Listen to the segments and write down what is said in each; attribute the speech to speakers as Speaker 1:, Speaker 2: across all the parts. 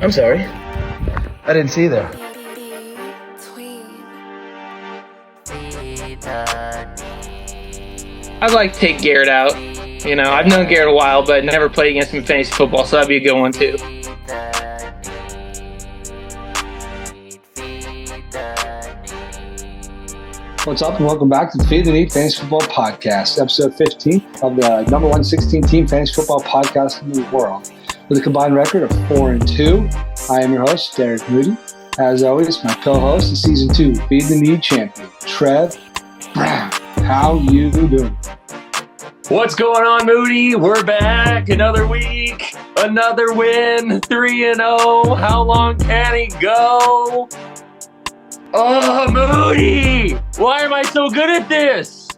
Speaker 1: I'm sorry. I didn't see that.
Speaker 2: I'd like to take Garrett out. You know, I've known Garrett a while, but never played against him in fantasy football, so that'd be a good one too.
Speaker 3: What's up, and welcome back to the Feed the Need Fantasy Football Podcast, episode 15 of the number 116-team fantasy football podcast in the world. With a combined record of 4-2, I am your host, Derek Moody. As always, my co-host is Season 2 Feed the Need champion, Trev Brown. How you doing?
Speaker 4: What's going on, Moody? We're back. Another week, another win, 3-0. How long can he go? Oh, Moody! Why am I so good at this?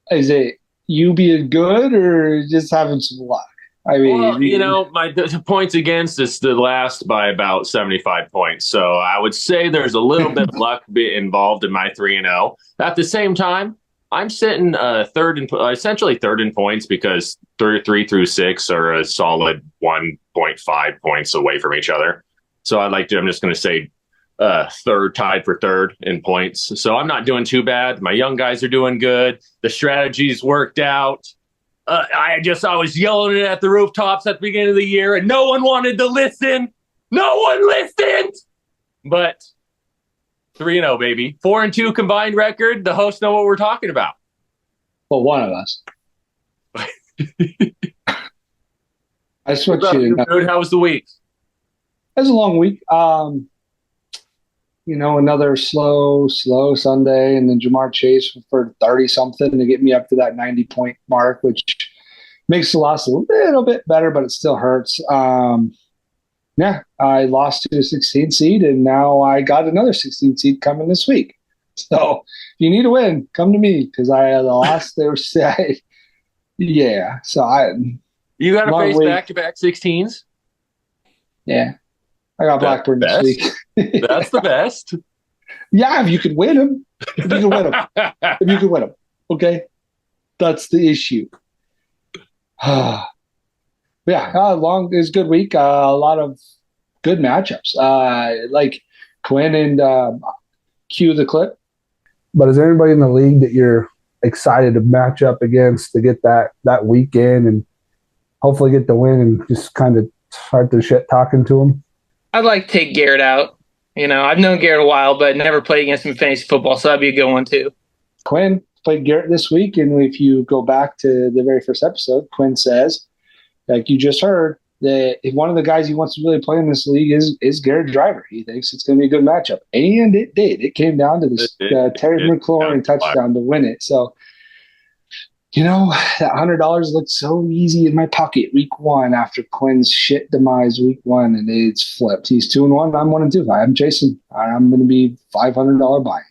Speaker 3: Is it you being good or just having some luck? I mean,
Speaker 4: well, the points against is the last by about 75 points. So I would say there's a little bit of luck involved in my 3-0. At the same time, I'm sitting essentially third in points because 3 through 6 are a solid 1.5 points away from each other. So I'm just going to say third, tied for third in points. So I'm not doing too bad. My young guys are doing good. The strategy's worked out. I was yelling it at the rooftops at the beginning of the year, and no one wanted to listen. No one listened. But 3-0, baby. 4-2 combined record. The hosts know what we're talking about.
Speaker 3: Well, one of us. I switched you.
Speaker 4: Dude, how was the week?
Speaker 3: It was a long week. Another slow Sunday, and then Jamar Chase for 30-something to get me up to that 90-point mark, which makes the loss a little bit better, but it still hurts. I lost to a 16 seed, and now I got another 16 seed coming this week. So if you need a win, come to me because I had lost their say. Yeah.
Speaker 4: You got to face back-to-back 16s?
Speaker 3: Yeah. I got Blackburn this week.
Speaker 4: That's the best.
Speaker 3: Yeah, if you could win them. If you could win them. Okay? That's the issue. It was a good week. A lot of good matchups. Like Quinn and Cue the Clip.
Speaker 5: But is there anybody in the league that you're excited to match up against to get that weekend and hopefully get the win and just kind of start the shit talking to them?
Speaker 2: I'd like to take Garrett out. You know, I've known Garrett a while, but never played against him in fantasy football, so that'd be a good one too.
Speaker 3: Quinn played Garrett this week, and if you go back to the very first episode, Quinn says, like you just heard, that one of the guys he wants to really play in this league is Garrett Driver. He thinks it's going to be a good matchup, and it did. It came down to this Terry McLaurin touchdown to win it. So, that $100 looked so easy in my pocket week one after Quinn's shit demise week one, and it's flipped. He's 2-1. I'm 1-2. I'm Jason. I'm going to be $500 buy.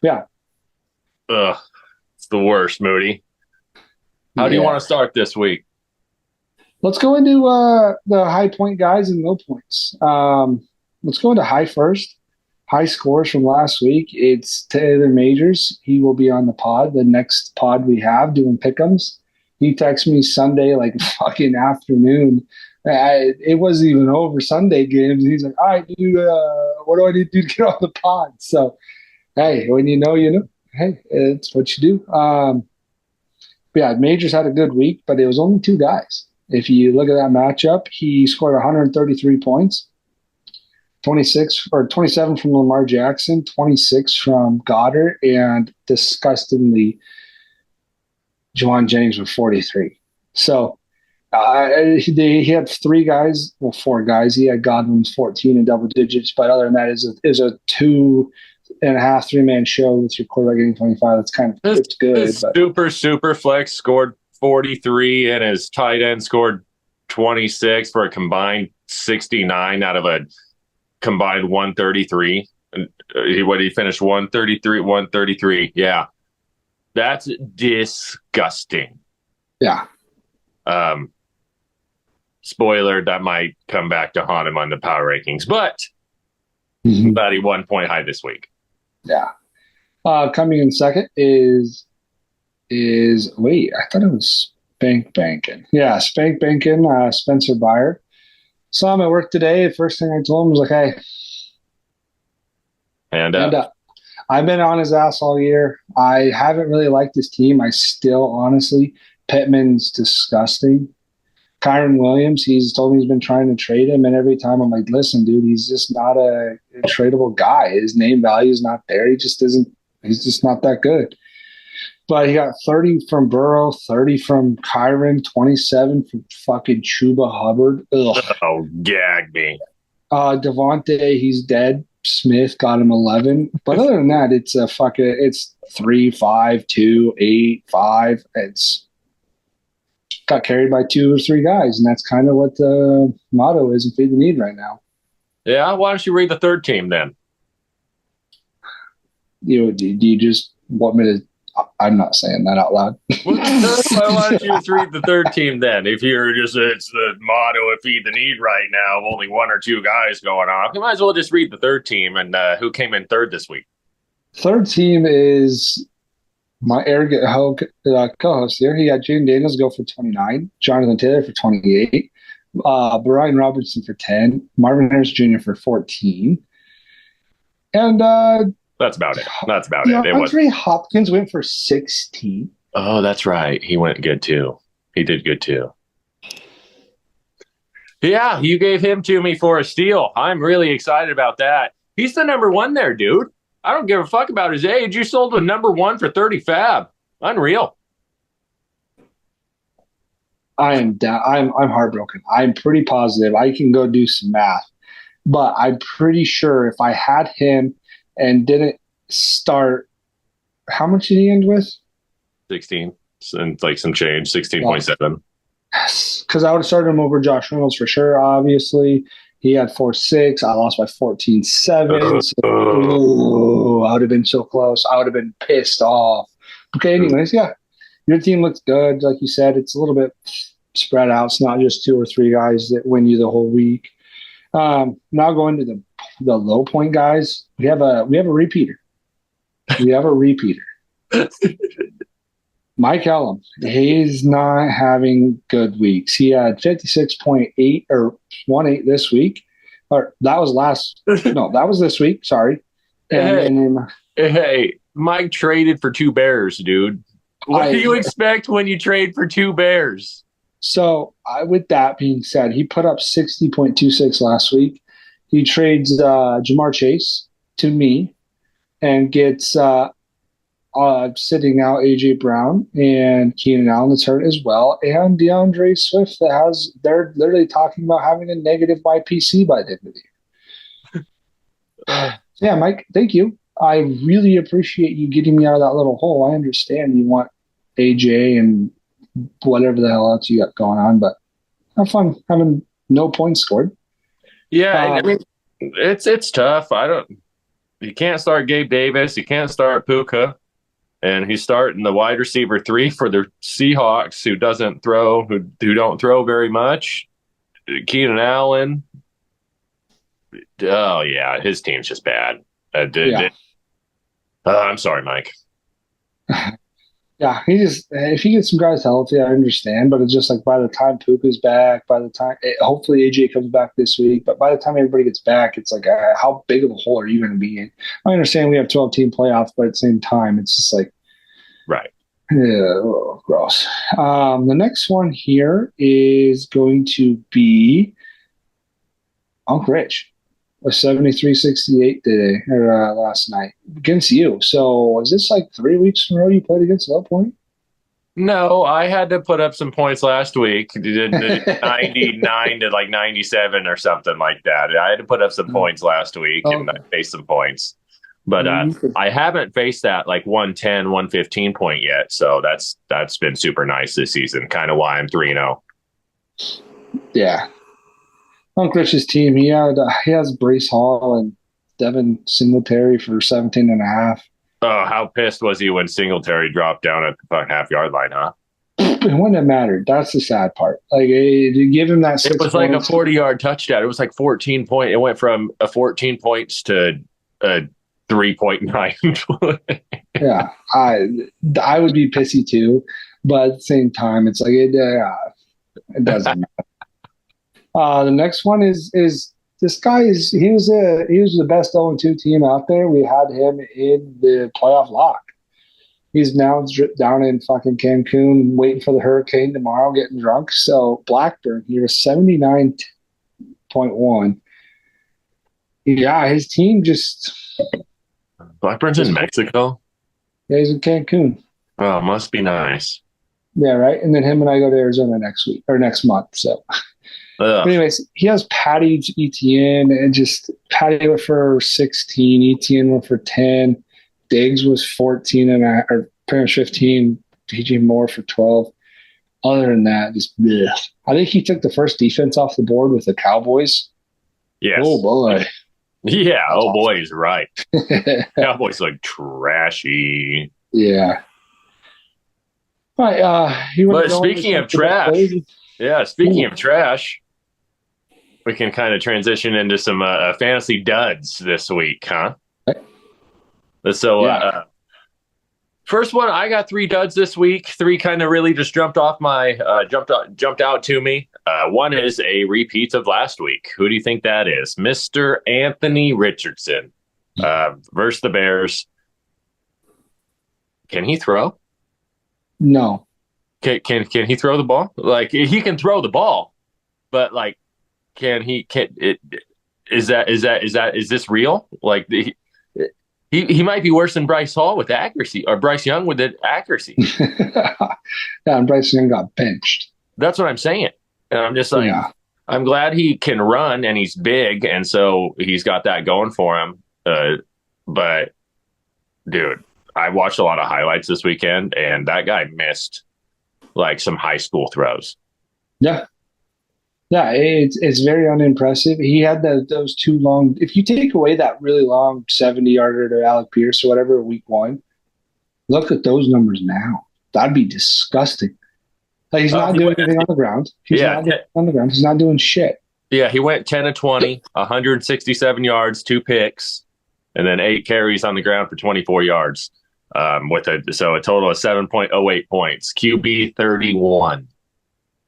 Speaker 3: Yeah.
Speaker 4: Ugh, it's the worst, Moody. How do you want to start this week?
Speaker 3: Let's go into the high point guys and low points. Let's go into high first. High scores from last week. It's Taylor Majors. He will be on the pod, the next pod we have, doing pick'ems. He texted me Sunday, like fucking afternoon. It wasn't even over Sunday games. He's like, all right, dude, what do I need to do to get on the pod? So, hey, when you know, you know. Hey, it's what you do. Majors had a good week, but it was only 2 guys. If you look at that matchup, he scored 133 points. 27 from Lamar Jackson, 26 from Goddard, and disgustingly, Juwan Jennings with 43. So he had 4 guys. He had Godwin's 14 in double digits, but other than that, is a 2.5, 3-man show with your quarterback getting 25. It's good.
Speaker 4: His super flex scored 43, and his tight end scored 26 for a combined 69 out of a combined 133. And he finished 133. Yeah, that's disgusting.
Speaker 3: Yeah.
Speaker 4: Spoiler, that might come back to haunt him on the power rankings, but about he 1 point high this week.
Speaker 3: Yeah. Coming in second is wait, I thought it was Spank Bankin. Yeah, Spank Bankin, Spencer Byer. Saw him at work today. The first thing I told him was like, "Hey,
Speaker 4: And
Speaker 3: and I've been on his ass all year. I haven't really liked his team. I still, honestly, Pittman's disgusting. Kyron Williams, he's told me he's been trying to trade him, and every time I'm like, listen, dude, he's just not a tradable guy. His name value is not there. He just isn't. He's just not that good." But he got 30 from Burrow, 30 from Kyron, 27 from fucking Chuba Hubbard. Ugh.
Speaker 4: oh, gag me.
Speaker 3: Devontae, he's dead. Smith got him 11. But other than that, it's 3, 5, 2, 8, 5. It's got carried by 2 or 3 guys, and that's kind of what the motto is in Feed the Need right now.
Speaker 4: Yeah, why don't you read the third team then?
Speaker 3: Do you just want me to? I'm not saying that out loud.
Speaker 4: Why don't you just read the third team then? If you're just, it's the motto of Feed the Need right now, only 1 or 2 guys going off. You might as well just read the third team and who came in third this week.
Speaker 3: Third team is my arrogant co-host here. He got Jaden Daniels go for 29, Jonathan Taylor for 28, Brian Robertson for 10, Marvin Harris Jr. for 14, and
Speaker 4: That's about it. That's about it.
Speaker 3: Andre Hopkins went for 16.
Speaker 4: Oh, that's right. He went good too. He did good too. Yeah, you gave him to me for a steal. I'm really excited about that. He's the number 1 there, dude. I don't give a fuck about his age. You sold the number 1 for 30 fab. Unreal.
Speaker 3: I am down. I'm heartbroken. I'm pretty positive. I can go do some math, but I'm pretty sure if I had him and didn't start, how much did he end with?
Speaker 4: 16 and like some change, 16.7.
Speaker 3: Yes, because I would have started him over Josh Reynolds for sure. Obviously, he had 4-6. I lost by 14-7. So, I would have been so close. I would have been pissed off. Okay, anyways, yeah, your team looks good. Like you said, it's a little bit spread out. It's not just 2 or 3 guys that win you the whole week. Now going to the low point guys, we have a repeater. We have a repeater. Mike Ellum, he's not having good weeks. He had 56.8 or 1.8 this week. Or that was this week. Sorry.
Speaker 4: Hey, Mike traded for 2 bears, dude. What do you expect when you trade for 2 bears?
Speaker 3: So, with that being said, he put up 60.26 last week. He trades Jamar Chase to me and gets sitting out A.J. Brown and Keenan Allen that's hurt as well, and DeAndre Swift they're literally talking about having a negative YPC by the end of the year. Yeah, Mike, thank you. I really appreciate you getting me out of that little hole. I understand you want AJ and whatever the hell else you got going on, but have fun having no points scored.
Speaker 4: Yeah, I mean, it's tough. You can't start Gabe Davis. You can't start Puka. And he's starting the wide receiver 3 for the Seahawks, who don't throw very much. Keenan Allen. Oh yeah, his team's just bad. I'm sorry, Mike.
Speaker 3: Yeah, if he gets some guys healthy, I understand. But it's just like by the time Puka's back, hopefully AJ comes back this week. But by the time everybody gets back, it's like, how big of a hole are you going to be in? I understand we have 12-team playoffs, but at the same time, it's just like,
Speaker 4: right.
Speaker 3: Gross. The next one here is going to be Uncle Rich. A 73-68 today or last night against you. So is this like 3 weeks in a row you played against Low Point?
Speaker 4: No, I had to put up some points last week. Did 99 to like 97 or something like that. I had to put up some points last week and I faced some points. But I haven't faced that like 110, 115 point yet. So that's been super nice this season. Kind of why I'm 3-0.
Speaker 3: Yeah. Uncle Rich's team, he has Brace Hall and Devin Singletary for 17.5.
Speaker 4: Oh, how pissed was he when Singletary dropped down at the 5-yard line, huh?
Speaker 3: It wouldn't have mattered. That's the sad part. Like, to give him that 6
Speaker 4: It was like a 40-yard touchdown. It was like 14 point. It went from a 14 points to a 3.9.
Speaker 3: Yeah, I would be pissy too, but at the same time, it's like it doesn't matter. The next one is this guy he was the best 0-2 team out there. We had him in the playoff lock. He's now down in fucking Cancun waiting for the hurricane tomorrow, getting drunk. So Blackburn, he was 79.1. Yeah, his team just
Speaker 4: Blackburn's in Mexico.
Speaker 3: Yeah, he's in Cancun.
Speaker 4: Oh, must be nice.
Speaker 3: Yeah, right. And then him and I go to Arizona next week or next month. So, but anyways, he has Patty Etienne and just Patty went for 16, Etienne went for 10, Diggs was 14 and or pretty much 15, DJ Moore for 12. Other than that, just bleh. I think he took the first defense off the board with the Cowboys.
Speaker 4: Yes.
Speaker 3: Oh boy.
Speaker 4: Yeah. Oh boy, he's right. Cowboys look trashy.
Speaker 3: Yeah. All right.
Speaker 4: But speaking of trash, speaking of trash, we can kind of transition into some fantasy duds this week, huh? So, first one, I got 3 duds this week. 3 kind of really just jumped out to me. One is a repeat of last week. Who do you think that is? Mr. Anthony Richardson versus the Bears. Can he throw?
Speaker 3: No.
Speaker 4: Can he throw the ball? Like, he can throw the ball, but like, is this real? Like, he might be worse than Bryce Hall with accuracy, or Bryce Young with the accuracy.
Speaker 3: Yeah, and Bryce Young got benched.
Speaker 4: That's what I'm saying. And I'm just like, I'm glad he can run and he's big, and so he's got that going for him. But dude, I watched a lot of highlights this weekend, and that guy missed like some high school throws.
Speaker 3: Yeah. Yeah, it's very unimpressive. He had those 2 long. If you take away that really long 70-yarder to Alec Pierce or whatever week 1, look at those numbers now. That'd be disgusting. Like, he's not doing anything on the ground. He's not doing shit.
Speaker 4: Yeah, he went 10 of 20, 167 yards, 2 picks, and then 8 carries on the ground for 24 yards. So a total of 7.08 points. QB 31.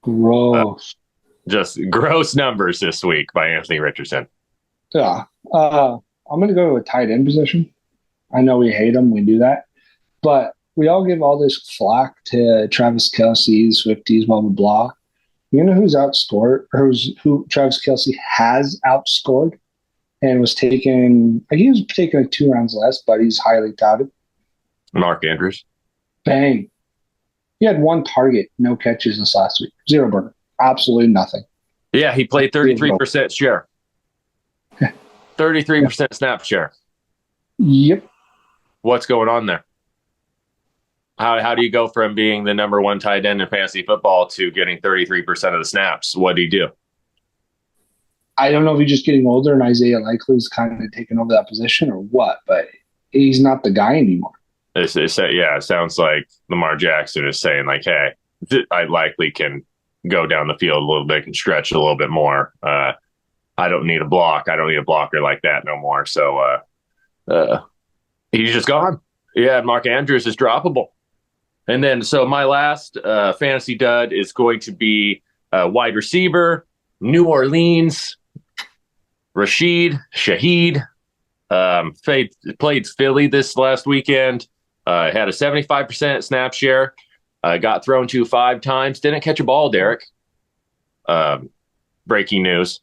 Speaker 3: Gross.
Speaker 4: Just gross numbers this week by Anthony Richardson.
Speaker 3: Yeah. I'm going to go to a tight end position. I know we hate him. We do that. But we all give all this flack to Travis Kelce, Swifties, blah, blah, blah. You know who's outscored, or who Travis Kelce has outscored and was taken, he was taken like 2 rounds less, but he's highly touted.
Speaker 4: Mark Andrews.
Speaker 3: Bang. He had 1 target, no catches this last week. 0 burger. Absolutely nothing.
Speaker 4: Yeah, he played 33% share. 33% snap share.
Speaker 3: Yep.
Speaker 4: What's going on there? How do you go from being the number 1 tight end in fantasy football to getting 33% of the snaps? What do you do?
Speaker 3: I don't know if he's just getting older and Isaiah Likely's kind of taking over that position or what, but he's not the guy anymore.
Speaker 4: It sounds like Lamar Jackson is saying, like, hey, I likely can go down the field a little bit and stretch a little bit more. I don't need a block. I don't need a blocker like that no more. So he's just gone. Yeah, Mark Andrews is droppable. And then, so my last fantasy dud is going to be wide receiver, New Orleans, Rashid Shaheed. Played Philly this last weekend. Had a 75% snap share. Got thrown to 5 times. Didn't catch a ball, Derek. Breaking news.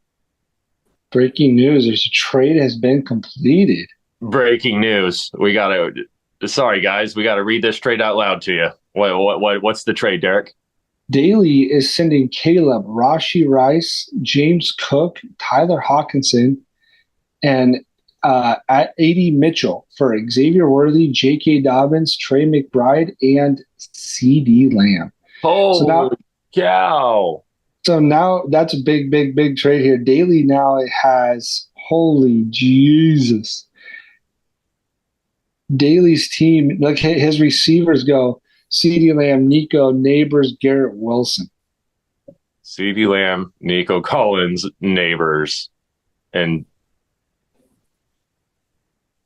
Speaker 3: Breaking news. There's a trade has been completed.
Speaker 4: Breaking news. Sorry, guys. We got to read this trade out loud to you. What's the trade, Derek?
Speaker 3: Daly is sending Caleb, Rashi Rice, James Cook, Tyler Hawkinson, and at A.D. Mitchell for Xavier Worthy, J.K. Dobbins, Trey McBride, and C.D. Lamb.
Speaker 4: Holy cow.
Speaker 3: So now that's a big, big, big trade here. Daly now has, holy Jesus. Daly's team, look, his receivers go C.D. Lamb, Nico, Neighbors, Garrett Wilson.
Speaker 4: C.D. Lamb, Nico Collins, Neighbors, and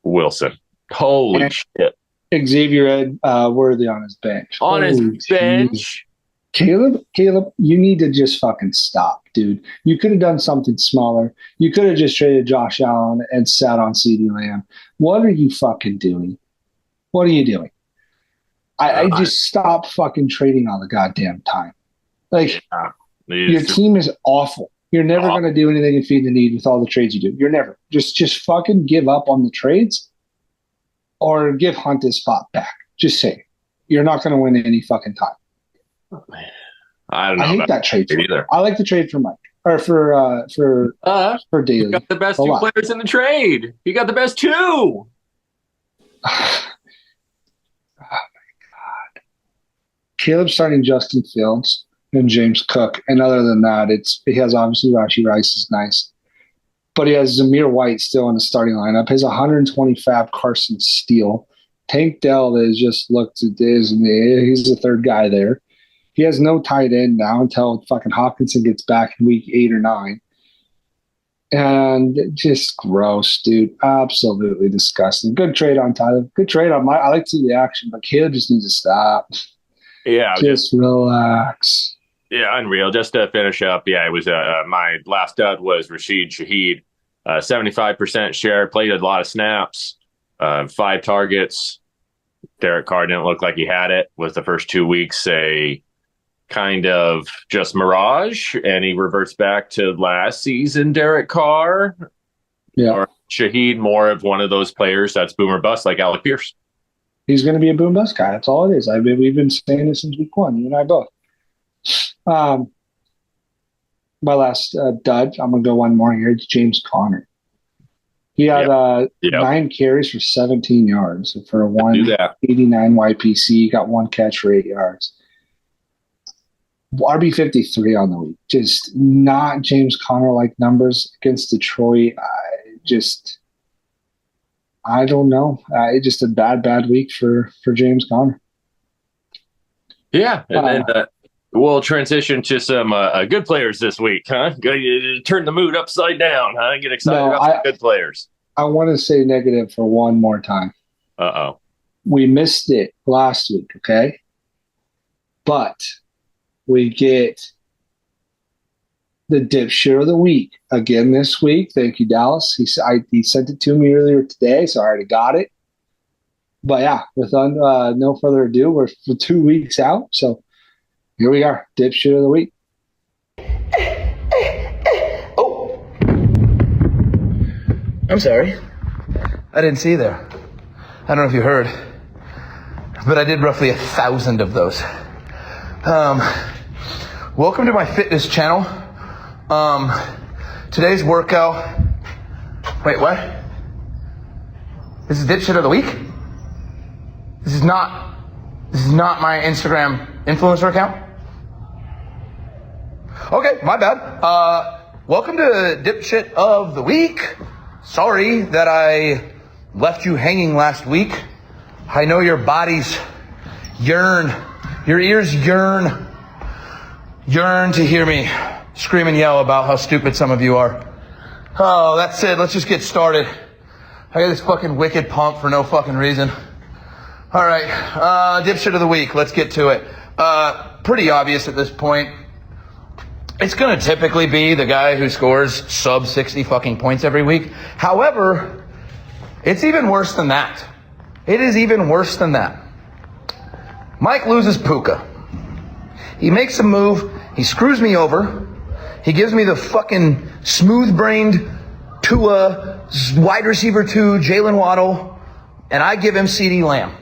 Speaker 4: Wilson. Holy shit.
Speaker 3: Xavier Worthy on his bench.
Speaker 4: On his bench?
Speaker 3: Caleb, you need to just fucking stop, dude. You could have done something smaller. You could have just traded Josh Allen and sat on CeeDee Lamb. What are you fucking doing? What are you doing? I just stop fucking trading all the goddamn time. Like, your team is awful. You're never going to do anything and feed the need with all the trades you do. You're never. Just fucking give up on the trades or give Hunt his spot back. Just say it. You're not going to win any fucking time.
Speaker 4: I don't know.
Speaker 3: I hate that trade
Speaker 4: either.
Speaker 3: I like the trade for Mike or for Daly.
Speaker 4: You got the best two players in the trade. You got the best two.
Speaker 3: Oh my God. Caleb's starting Justin Fields and James Cook. And other than that, he has obviously Rashee Rice is nice. But he has Zamir White still in the starting lineup. His 120 fab Carson Steele. Tank Dell has just looked at this, and he's the third guy there. He has no tight end now until fucking Hopkinson gets back in week 8 or 9. And just gross, dude. Absolutely disgusting. Good trade on Tyler. Good trade on I like to see the action, but Caleb just needs to stop.
Speaker 4: Yeah.
Speaker 3: Just relax.
Speaker 4: Yeah, unreal. Just to finish up, it was my last dud was Rashid Shaheed. 75% share, played a lot of snaps, 5 targets. Derek Carr didn't look like he had it. Was the first 2 weeks a kind of just mirage, and he reverts back to last season Derek Carr?
Speaker 3: Yeah.
Speaker 4: Or Shaheed more of one of those players that's boom or bust like Alec Pierce?
Speaker 3: He's going to be a boom bust guy. That's all it is. We've been saying this since week 1, you and I both. My last dud, I'm going to go one more here. It's James Conner. He had 9 carries for 17 yards for a 189 YPC. He got 1 catch for 8 yards. RB 53 on the week. Just not James Conner-like numbers against Detroit. I don't know. Just a bad week for James Conner.
Speaker 4: Yeah, and then we'll transition to some good players this week, huh? Turn the mood upside down, huh? Get excited about some good players.
Speaker 3: I want to say negative for one more time.
Speaker 4: Uh-oh.
Speaker 3: We missed it last week, okay? But we get the dipshit of the week again this week. Thank you, Dallas. He sent it to me earlier today, so I already got it. But yeah, with no further ado, we're 2 weeks out. So here we are, dipshit of the week.
Speaker 1: Oh, I'm sorry. I didn't see you there. I don't know if you heard, but I did roughly 1,000 of those. Welcome to my fitness channel. Today's workout. Wait, what? This is dipshit of the week? This is not my Instagram influencer account? Okay, my bad. Welcome to dipshit of the week. Sorry that I left you hanging last week. I know your bodies yearn, your ears yearn to hear me scream and yell about how stupid some of you are. Oh, that's it. Let's just get started. I got this fucking wicked pump for no fucking reason. All right, dipshit of the week. Let's get to it. Pretty obvious at this point. It's going to typically be the guy who scores sub 60 fucking points every week. However, it's even worse than that. It is even worse than that. Mike loses Puka. He makes a move. He screws me over. He gives me the fucking smooth-brained Tua, wide receiver 2, Jalen Waddle, and I give him CeeDee Lamb.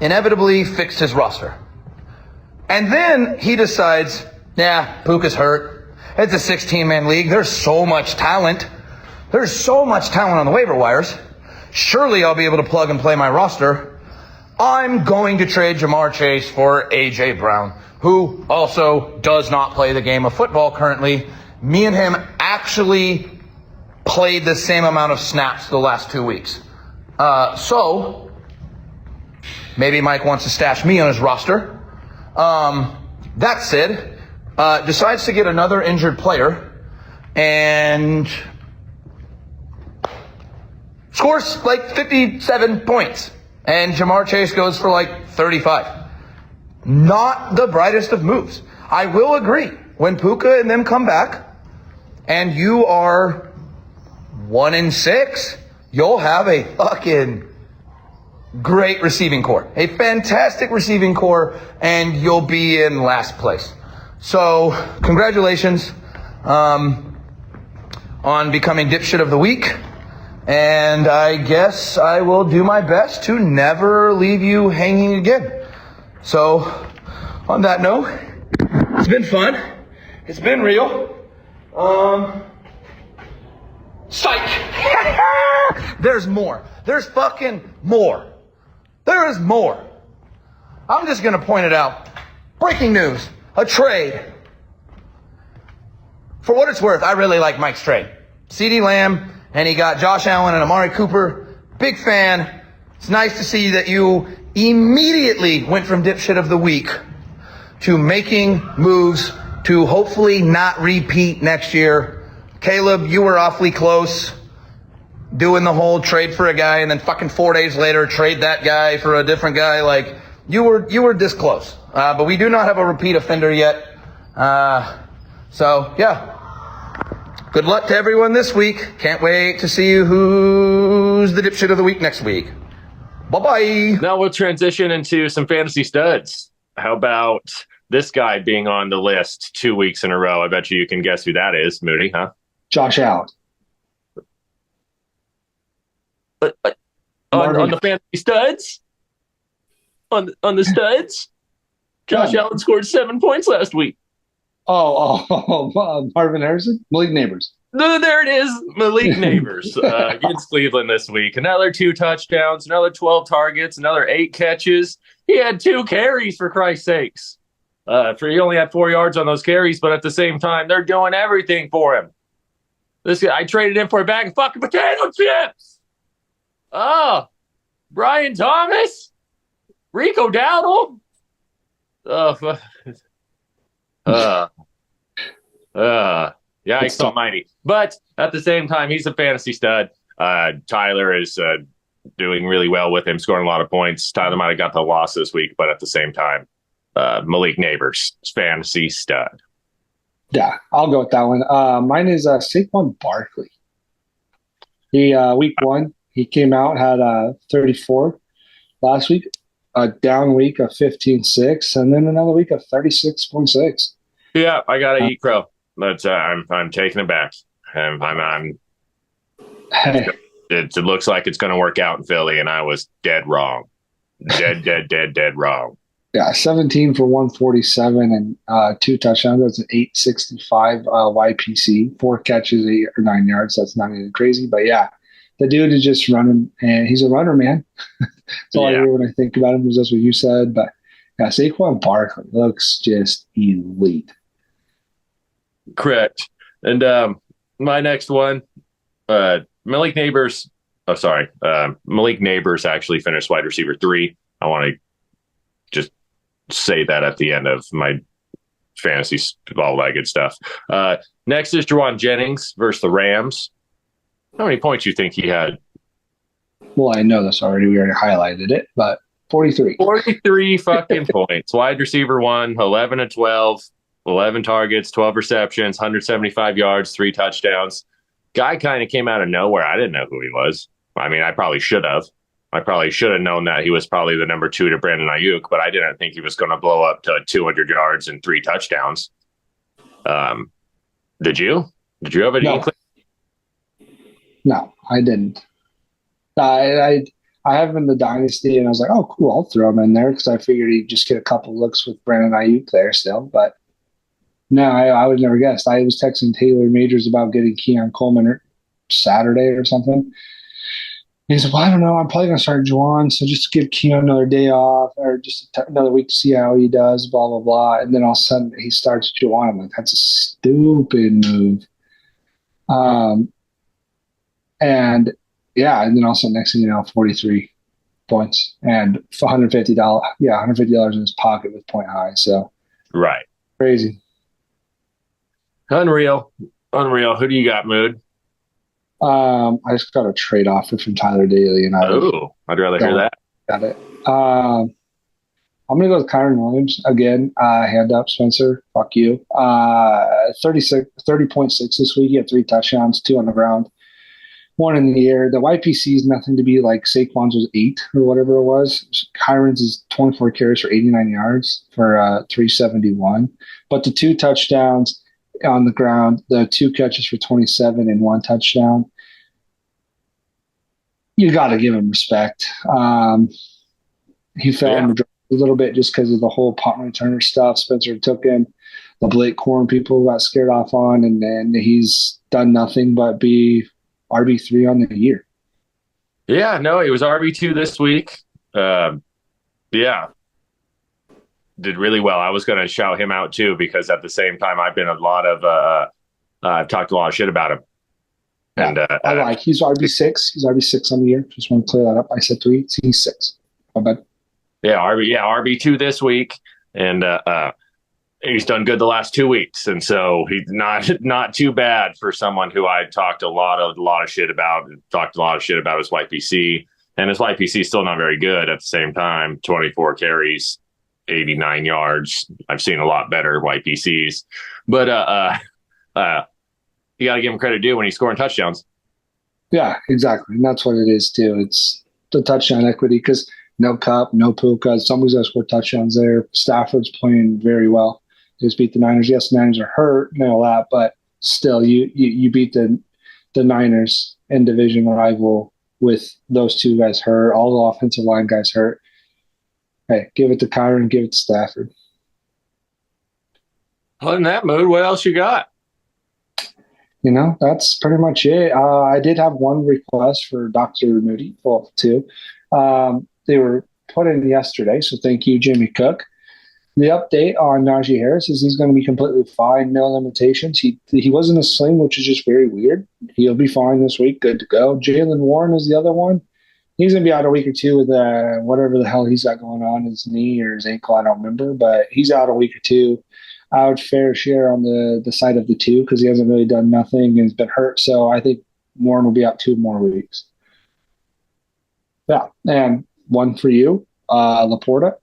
Speaker 1: Inevitably fixed his roster. And then he decides, Puka's hurt. It's a 16-man league. There's so much talent. There's so much talent on the waiver wires. Surely I'll be able to plug and play my roster. I'm going to trade Ja'Marr Chase for A.J. Brown, who also does not play the game of football currently. Me and him actually played the same amount of snaps the last 2 weeks. So maybe Mike wants to stash me on his roster. That said, decides to get another injured player and scores like 57 points. And Ja'Marr Chase goes for like 35. not the brightest of moves. I will agree. When Puka and them come back and you are 1-6, you'll have a fucking great receiving core, a fantastic receiving core, and you'll be in last place. So congratulations on becoming dipshit of the week. And I guess I will do my best to never leave you hanging again. So on that note, it's been fun. It's been real. Psych. There's more. There's fucking more. There is more. I'm just going to point it out. Breaking news. A trade. For what it's worth, I really like Mike's trade. CeeDee Lamb, and he got Josh Allen and Amari Cooper. Big fan. It's nice to see that you immediately went from dipshit of the week to making moves to hopefully not repeat next year. Caleb, you were awfully close doing the whole trade for a guy and then fucking 4 days later trade that guy for a different guy. Like, you were this close. But we do not have a repeat offender yet. So yeah. Good luck to everyone this week. Can't wait to see who's the dipshit of the week next week. Bye-bye.
Speaker 4: Now we'll transition into some fantasy studs. How about this guy being on the list 2 weeks in a row? I bet you can guess who that is, Moody, huh?
Speaker 3: Josh Allen.
Speaker 4: On the fantasy studs? On the studs? Josh Allen scored 7 points last week.
Speaker 3: Marvin Harrison? Malik Neighbors.
Speaker 4: No, there it is. Malik Neighbors against Cleveland this week. Another 2 touchdowns, another 12 targets, another 8 catches. He had 2 carries, for Christ's sakes. He only had 4 yards on those carries, but at the same time, they're doing everything for him. This guy, I traded him for a bag of fucking potato chips. Oh, Brian Thomas, Rico Dowdle. Yikes almighty. But at the same time, he's a fantasy stud. Tyler is doing really well with him, scoring a lot of points. Tyler might have got the loss this week, but at the same time, Malik Neighbors, fantasy stud.
Speaker 3: Yeah, I'll go with that one. Mine is Saquon Barkley. He week 1, he came out, had 34 last week, a down week of 15.6, and then another week of 36.6.
Speaker 4: Yeah, I got to eat crow. But I'm taking it back. It looks like it's going to work out in Philly, and I was dead wrong. Dead wrong.
Speaker 3: Yeah, 17 for 147 and 2 touchdowns. That's an 865 YPC, 4 catches, 8 or 9 yards. That's not even crazy, but yeah, the dude is just running, and he's a runner, man. That's all I hear when I think about him. That's what you said, but yeah, Saquon Barkley looks just elite.
Speaker 4: Correct. And my next one, Malik Neighbors. Oh, sorry. Malik Neighbors actually finished wide receiver 3. I want to just say that at the end of my fantasy, all that good stuff. Next is Juwan Jennings versus the Rams. How many points do you think he had?
Speaker 3: Well, I know this already. We already highlighted it, but 43.
Speaker 4: 43 fucking points. Wide receiver 1, 11 to 12, 11 targets, 12 receptions, 175 yards, 3 touchdowns. Guy kind of came out of nowhere. I didn't know who he was. I mean, I probably should have. I probably should have known that he was probably the number 2 to Brandon Ayuk, but I didn't think he was going to blow up to 200 yards and 3 touchdowns. Did you? Did you have any inkling?
Speaker 3: No, I didn't. I have him in the dynasty, and I was like, oh, cool, I'll throw him in there because I figured he'd just get a couple looks with Brandon Ayuk there still. But no, I would never guessed. I was texting Taylor Majors about getting Keon Coleman Saturday or something. He said, well, I don't know. I'm probably going to start Juwan, so just give Keon another day off or just another week to see how he does, blah, blah, blah. And then all of a sudden he starts Juwan. I'm like, that's a stupid move. And then also next thing you know, 43 points and $150. Yeah, $150 in his pocket with point high. So
Speaker 4: right,
Speaker 3: crazy,
Speaker 4: unreal. Who do you got, Mood?
Speaker 3: I just got a trade offer from Tyler Daly, and
Speaker 4: I'd rather hear that.
Speaker 3: Got it. I'll I'm going to go with Kyron Williams. Again, hand up, Spencer. Fuck you. 30.6 this week. He had 3 touchdowns, 2 on the ground, 1 in the air. The YPC is nothing to be like Saquon's was 8 or whatever it was. Kyron's is 24 carries for 89 yards for 371. But the 2 touchdowns on the ground, the 2 catches for 27 and 1 touchdown, you got to give him respect. He fell in the draft a little bit just because of the whole punt returner stuff. Spencer took him. The Blake Corn people got scared off on, and then he's done nothing but be RB3 on the year.
Speaker 4: Yeah, no, he was RB2 this week. Yeah. Did really well. I was going to shout him out too, because at the same time, I've talked a lot of shit about him. And
Speaker 3: I like, he's RB6. He's RB6 on the year. Just want to clear that up. I said 3. He's 6. My bad.
Speaker 4: Yeah, RB2 this week. And he's done good the last 2 weeks. And so he's not too bad for someone who I talked a lot of shit about. Talked a lot of shit about his YPC. And his YPC is still not very good at the same time. 24 carries, 89 yards. I've seen a lot better YPCs. But you got to give him credit due when he's scoring touchdowns.
Speaker 3: Yeah, exactly. And that's what it is too. It's the touchdown equity, because no Cup, no Puka. Somebody's got to score touchdowns there. Stafford's playing very well. They just beat the Niners. Yes, the Niners are hurt and all that, but still, you beat the Niners and division rival with those 2 guys hurt, all the offensive line guys hurt. Hey, give it to Kyron, give it to Stafford.
Speaker 4: Well, in that mood, what else you got?
Speaker 3: That's pretty much it. I did have one request for Dr. Moody, well, 2. They were put in yesterday, so thank you, Jimmy Cook. The update on Najee Harris is he's going to be completely fine, no limitations. He was in a sling, which is just very weird. He'll be fine this week, good to go. Jaylen Warren is the other one. He's going to be out a week or 2 with whatever the hell he's got going on, his knee or his ankle, I don't remember, but he's out a week or 2. I would fair share on the side of the 2 because he hasn't really done nothing and has been hurt. So I think Warren will be out 2 more weeks. Yeah, and one for you, Laporta.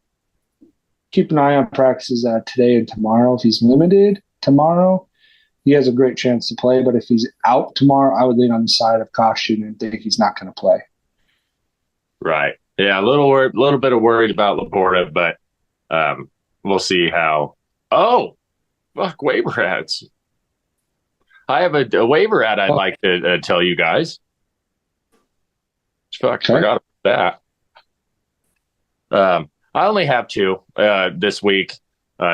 Speaker 3: Keep an eye on practices today and tomorrow. If he's limited tomorrow, he has a great chance to play. But if he's out tomorrow, I would lean on the side of caution and think he's not going to play.
Speaker 4: Right. Yeah, a little bit of worried about Laporta, but we'll see how. Oh, fuck, waiver ads. I have a waiver ad I'd like to tell you guys. Fuck, okay. Forgot about that. I only have 2 this week.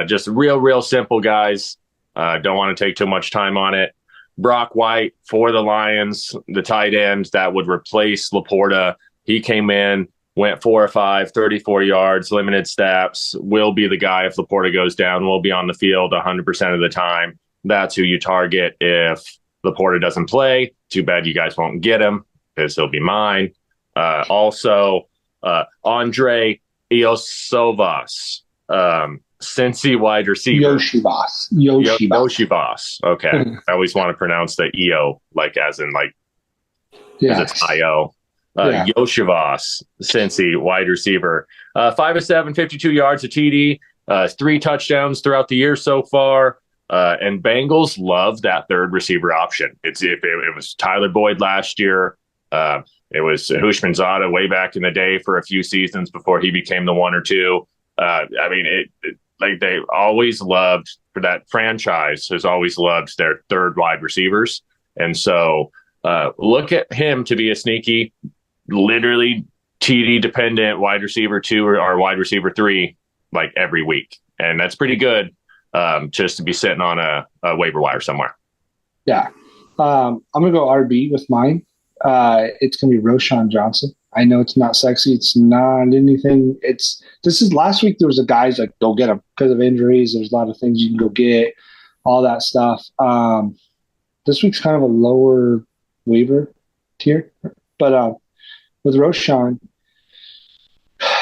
Speaker 4: Just real simple, guys. Don't want to take too much time on it. Brock White for the Lions, the tight end that would replace Laporta. He came in, went 4 or 5, 34 yards, limited snaps, will be the guy if Laporta goes down, will be on the field 100% of the time. That's who you target if Laporta doesn't play. Too bad you guys won't get him because he'll be mine. Also, Andre Iosivas, Cincy wide receiver. Yoshibas. Okay. I always want to pronounce the EO, like as in like, because it's IO. Yoshivas, Cincy, wide receiver. 5-7, 52 yards of TD, 3 touchdowns throughout the year so far. And Bengals love that third receiver option. It was Tyler Boyd last year. It was Hushmanzada way back in the day for a few seasons before he became the 1 or 2. Like they always loved, for that franchise has always loved their third wide receivers. And so look at him to be a sneaky, literally TD dependent wide receiver 2 or wide receiver 3 like every week. And that's pretty good just to be sitting on a waiver wire somewhere. Yeah.
Speaker 3: I'm going to go RB with mine. It's going to be Roschon Johnson. I know it's not sexy. It's not anything. This is last week. There was a guys like, go get him because of injuries. There's a lot of things you can go get, all that stuff. This week's kind of a lower waiver tier, but with Roschon,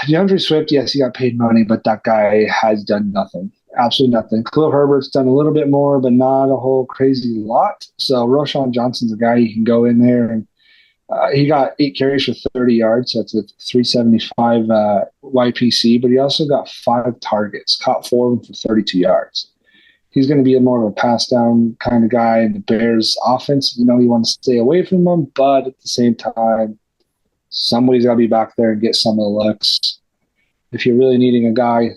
Speaker 3: DeAndre Swift, yes, he got paid money, but that guy has done nothing. Absolutely nothing. Khalil Herbert's done a little bit more, but not a whole crazy lot. So Roschon Johnson's a guy you can go in there and He got 8 carries for 30 yards. So that's a 375 YPC, but he also got 5 targets, caught 4 of them for 32 yards. He's going to be more of a pass down kind of guy in the Bears offense. You want to stay away from him, but at the same time, somebody's got to be back there and get some of the looks. If you're really needing a guy,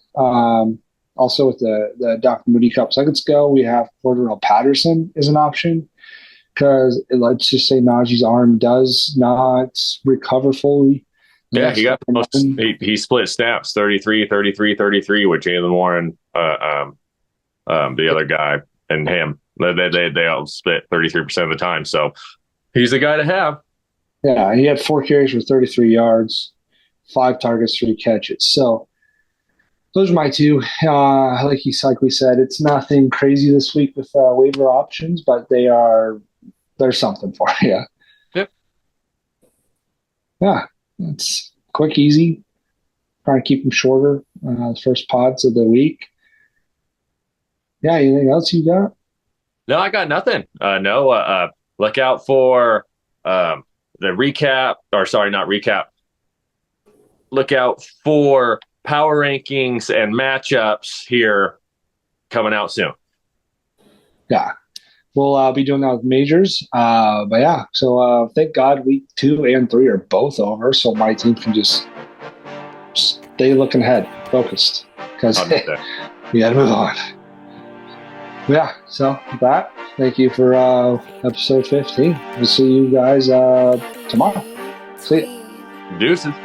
Speaker 3: also with the Dr. Moody Cup seconds go, we have Cordero Patterson is an option. Because let's just say Najee's arm does not recover fully.
Speaker 4: Yeah, he got the most. He split snaps 33, 33, 33 with Jalen Warren, the other guy, and him. They all split 33% of the time. So he's a guy to have.
Speaker 3: Yeah, he had 4 carries for 33 yards, 5 targets, 3 catches. So those are my 2. Like we said, it's nothing crazy this week with waiver options, but there's something for you.
Speaker 4: Yep.
Speaker 3: Yeah, it's quick, easy. Trying to keep them shorter. First pods of the week. Yeah, anything else you got?
Speaker 4: No, I got nothing. Look out for the recap, or sorry, not recap. Look out for power rankings and matchups here coming out soon.
Speaker 3: Yeah. We'll be doing that with majors. But yeah, so thank God week 2 and 3 are both over, so my team can just stay looking ahead, focused, because we got to move on. Yeah, so with that, thank you for episode 15. We'll see you guys tomorrow. See ya.
Speaker 4: Deuces.